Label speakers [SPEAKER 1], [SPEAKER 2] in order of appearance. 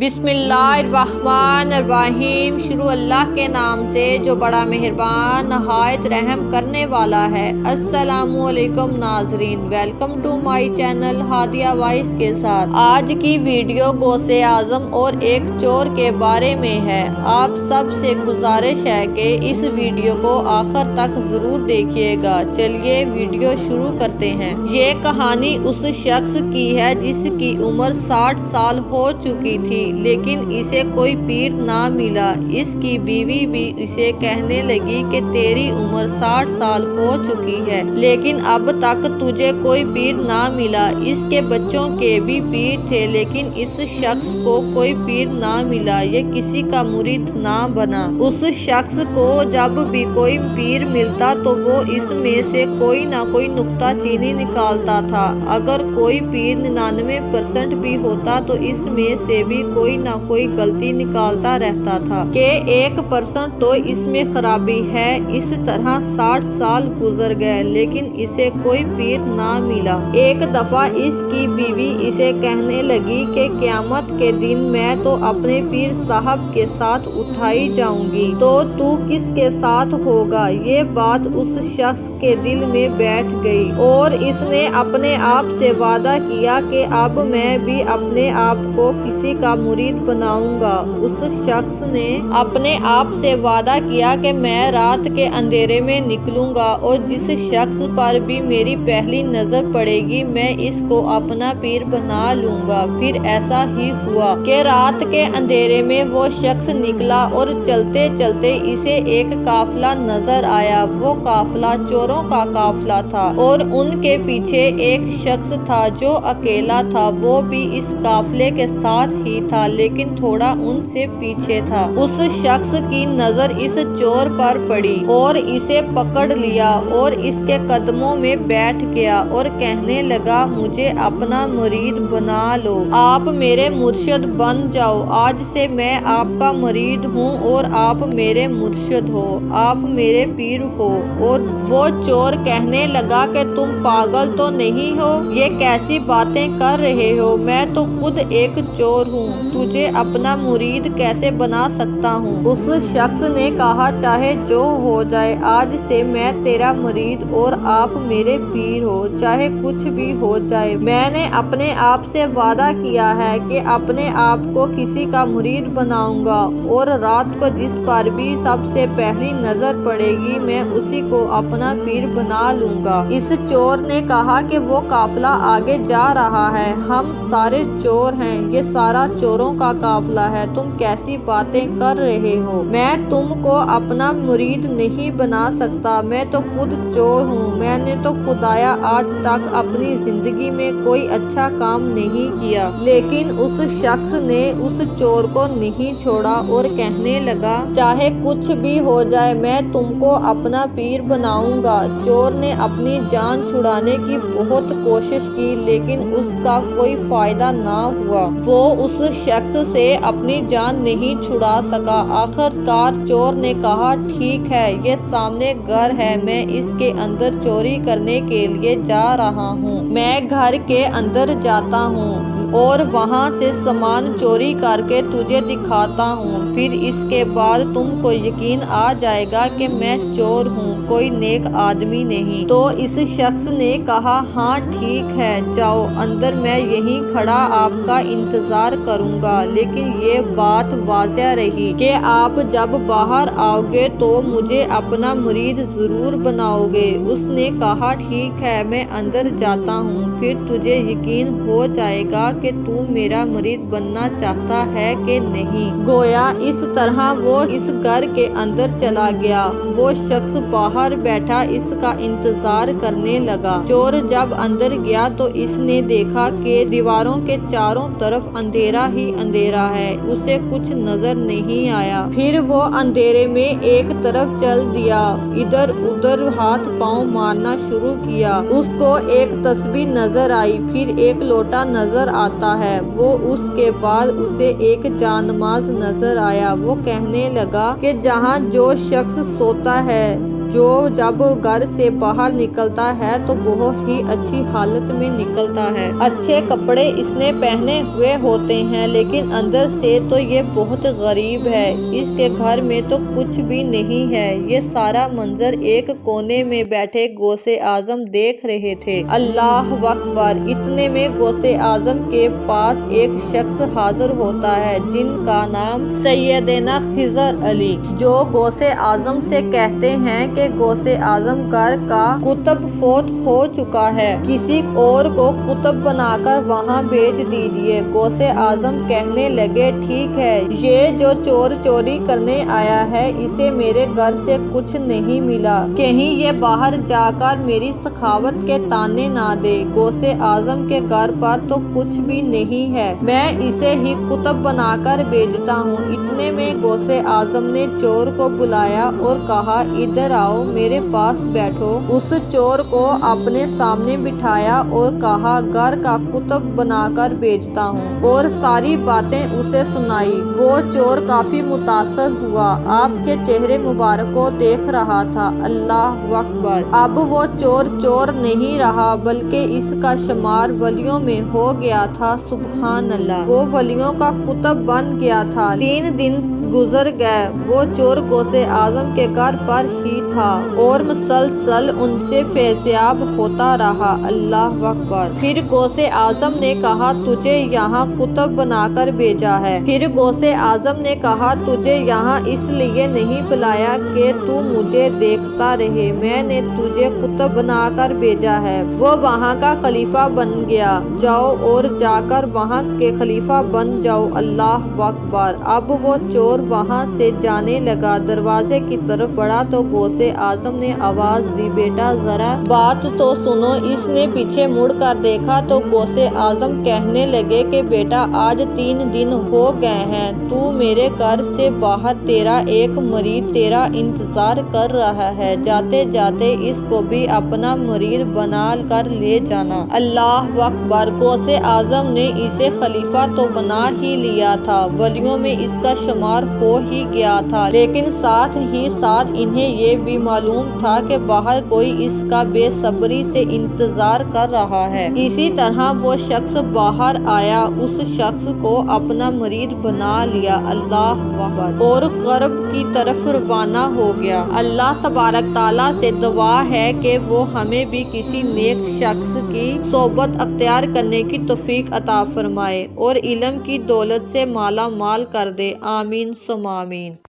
[SPEAKER 1] بسم اللہ الرحمن الرحیم۔ شروع اللہ کے نام سے جو بڑا مہربان نہایت رحم کرنے والا ہے۔ السلام علیکم ناظرین، welcome to my channel Hadia voice کے ساتھ۔ آج کی ویڈیو غوثِ اعظم اور ایک چور کے بارے میں ہے۔ آپ سب سے گزارش ہے کہ اس ویڈیو کو آخر تک ضرور دیکھیے گا۔ چلیے ویڈیو شروع کرتے ہیں۔ یہ کہانی اس شخص کی ہے جس کی عمر 60 سال ہو چکی تھی، لیکن اسے کوئی پیر نہ ملا۔ اس کی بیوی بھی اسے کہنے لگی کہ تیری عمر 60 سال ہو چکی ہے، لیکن اب تک تجھے کوئی پیر نہ ملا۔ اس کے بچوں کے بھی پیر تھے، لیکن اس شخص کو کوئی پیر نہ ملا۔ یہ کسی کا مرید نہ بنا۔ اس شخص کو جب بھی کوئی پیر ملتا تو وہ اس میں سے کوئی نہ کوئی نکتہ چینی نکالتا تھا۔ اگر کوئی پیر 99% بھی ہوتا تو اس میں سے بھی کوئی نہ کوئی غلطی نکالتا رہتا تھا کہ 1% تو اس میں خرابی ہے۔ اس طرح 60 سال گزر گئے، لیکن اسے کوئی پیر نہ ملا۔ ایک دفعہ اس کی بیوی اسے کہنے لگی کہ قیامت کے دن میں تو اپنے پیر صاحب کے ساتھ اٹھائی جاؤں گی، تو تو کس کے ساتھ ہوگا؟ یہ بات اس شخص کے دل میں بیٹھ گئی اور اس نے اپنے آپ سے وعدہ کیا کہ اب میں بھی اپنے آپ کو کسی کا مرید بناؤں گا۔ اس شخص نے اپنے آپ سے وعدہ کیا کہ میں رات کے اندھیرے میں نکلوں گا اور جس شخص پر بھی میری پہلی نظر پڑے گی میں اس کو اپنا پیر بنا لوں گا۔ پھر ایسا ہی ہوا کہ رات کے اندھیرے میں وہ شخص نکلا اور چلتے چلتے اسے ایک قافلہ نظر آیا۔ وہ قافلہ چوروں کا قافلہ تھا اور ان کے پیچھے ایک شخص تھا جو اکیلا تھا۔ وہ بھی اس قافلے کے ساتھ ہی تھا، لیکن تھوڑا ان سے پیچھے تھا۔ اس شخص کی نظر اس چور پر پڑی اور اسے پکڑ لیا اور اس کے قدموں میں بیٹھ گیا اور کہنے لگا، مجھے اپنا مرید بنا لو، آپ میرے مرشد بن جاؤ۔ آج سے میں آپ کا مرید ہوں اور آپ میرے مرشد ہو، آپ میرے پیر ہو۔ اور وہ چور کہنے لگا کہ تم پاگل تو نہیں ہو؟ یہ کیسی باتیں کر رہے ہو؟ میں تو خود ایک چور ہوں، تجھے اپنا مرید کیسے بنا سکتا ہوں؟ اس شخص نے کہا، چاہے جو ہو جائے، آج سے میں تیرا مرید اور آپ میرے پیر ہو، چاہے کچھ بھی ہو جائے۔ میں نے اپنے آپ سے وعدہ کیا ہے کہ اپنے آپ کو کسی کا مرید بناؤں گا اور رات کو جس پر بھی سب سے پہلی نظر پڑے گی میں اسی کو اپنا پیر بنا لوں گا۔ اس چور نے کہا کہ وہ قافلہ آگے جا رہا ہے، ہم سارے چور ہیں، یہ سارا چوروں کا قافلہ ہے، تم کیسی باتیں کر رہے ہو؟ میں تم کو اپنا مرید نہیں بنا سکتا، میں تو خود چور ہوں۔ میں نے تو خدایا آج تک اپنی زندگی میں کوئی اچھا کام نہیں کیا۔ لیکن اس شخص نے اس چور کو نہیں چھوڑا اور کہنے لگا، چاہے کچھ بھی ہو جائے میں تم کو اپنا پیر بناؤں گا۔ چور نے اپنی جان چھڑانے کی بہت کوشش کی، لیکن اس کا کوئی فائدہ نہ ہوا۔ وہ اس شخص سے اپنی جان نہیں چھڑا سکا۔ آخر کار چور نے کہا، ٹھیک ہے، یہ سامنے گھر ہے، میں اس کے اندر چوری کرنے کے لیے جا رہا ہوں۔ میں گھر کے اندر جاتا ہوں اور وہاں سے سامان چوری کر کے تجھے دکھاتا ہوں، پھر اس کے بعد تم کو یقین آ جائے گا کہ میں چور ہوں، کوئی نیک آدمی نہیں۔ تو اس شخص نے کہا، ہاں ٹھیک ہے، جاؤ اندر، میں یہیں کھڑا آپ کا انتظار کروں گا۔ لیکن یہ بات واضح رہی کہ آپ جب باہر آؤ گے تو مجھے اپنا مرید ضرور بناؤ گے۔ اس نے کہا، ٹھیک ہے، میں اندر جاتا ہوں، پھر تجھے یقین ہو جائے گا کہ تو میرا مرید بننا چاہتا ہے کہ نہیں۔ گویا اس طرح وہ اس گھر کے اندر چلا گیا۔ وہ شخص باہر بیٹھا اس کا انتظار کرنے لگا۔ چور جب اندر گیا تو اس نے دیکھا کہ دیواروں کے چاروں طرف اندھیرا ہی اندھیرا ہے، اسے کچھ نظر نہیں آیا۔ پھر وہ اندھیرے میں ایک طرف چل دیا، ادھر ادھر ہاتھ پاؤں مارنا شروع کیا۔ اس کو ایک تسبیح نظر آئی، پھر ایک لوٹا نظر آتا ہے، وہ اس کے بعد اسے ایک جانماز نظر آیا۔ وہ کہنے لگا کہ جہاں جو شخص سوتا ہے جو جب گھر سے باہر نکلتا ہے تو بہت ہی اچھی حالت میں نکلتا ہے۔ اچھے کپڑے اس نے پہنے ہوئے ہوتے ہیں لیکن اندر سے تو یہ بہت غریب ہے۔ اس کے گھر میں تو کچھ بھی نہیں ہے۔ یہ سارا منظر ایک کونے میں بیٹھے غوث اعظم دیکھ رہے تھے۔ اللہ اکبر! اتنے میں غوث اعظم کے پاس ایک شخص حاضر ہوتا ہے جن کا نام سیدنا خضر علی، جو غوث اعظم سے کہتے ہیں کہ غوث اعظم گھر کا کتب فوت ہو چکا ہے، کسی اور کو کتب بنا کر وہاں بھیج دیجیے۔ غوث اعظم کہنے لگے ٹھیک ہے، یہ جو چور چوری کرنے آیا ہے اسے میرے گھر سے کچھ نہیں ملا، کہیں یہ باہر جا کر میری سخاوت کے طعنے نہ دے۔ غوث اعظم کے گھر پر تو کچھ بھی نہیں ہے، میں اسے ہی کتب بنا کر بھیجتا ہوں۔ اتنے میں غوث اعظم نے چور کو بلایا اور کہا ادھر آؤ، میرے پاس بیٹھو۔ اس چور کو اپنے سامنے بٹھایا اور کہا گھر کا کتب بنا کر بھیجتا ہوں، اور ساری باتیں اسے سنائی۔ وہ چور کافی متاثر ہوا، آپ کے چہرے مبارک کو دیکھ رہا تھا۔ اللہ اکبر! اب وہ چور نہیں رہا بلکہ اس کا شمار ولیوں میں ہو گیا تھا۔ سبحان اللہ! وہ ولیوں کا کتب بن گیا تھا۔ 3 دن گزر گئے، وہ چور غوث اعظم کے گھر پر ہی تھا اور مسلسل ان سے فیضیاب ہوتا رہا۔ اللہ اکبر! پھر غوث اعظم نے کہا تجھے یہاں کتب بنا کر بھیجا ہے۔ پھر غوث اعظم نے کہا تجھے یہاں اس لیے نہیں بلایا کہ تو مجھے دیکھتا رہے، میں نے تجھے کتب بنا کر بھیجا ہے۔ وہ وہاں کا خلیفہ بن گیا، جاؤ اور جا کر وہاں کے خلیفہ بن جاؤ۔ اللہ اکبر! اب وہ چور وہاں سے جانے لگا، دروازے کی طرف بڑھا تو غوث اعظم نے آواز دی بیٹا ذرا بات تو سنو۔ اس نے پیچھے مڑ کر دیکھا تو غوث اعظم کہنے لگے کہ بیٹا آج 3 دن ہو گئے ہیں تو میرے گھر سے باہر، تیرا ایک مرید تیرا انتظار کر رہا ہے، جاتے جاتے اس کو بھی اپنا مرید بنا کر لے جانا۔ اللہ اکبر! غوث اعظم نے اسے خلیفہ تو بنا ہی لیا تھا، ولیوں میں اس کا شمار ہو ہی گیا تھا، لیکن ساتھ ہی ساتھ انہیں یہ بھی معلوم تھا کہ باہر کوئی اس کا بے صبری سے انتظار کر رہا ہے۔ اسی طرح وہ شخص باہر آیا، اس شخص کو اپنا مرید بنا لیا۔ اللہ اکبر! اور غرب کی طرف روانہ ہو گیا۔ اللہ تبارک تعالیٰ سے دعا ہے کہ وہ ہمیں بھی کسی نیک شخص کی صحبت اختیار کرنے کی توفیق عطا فرمائے اور علم کی دولت سے مالا مال کر دے۔ آمین ثم آمین۔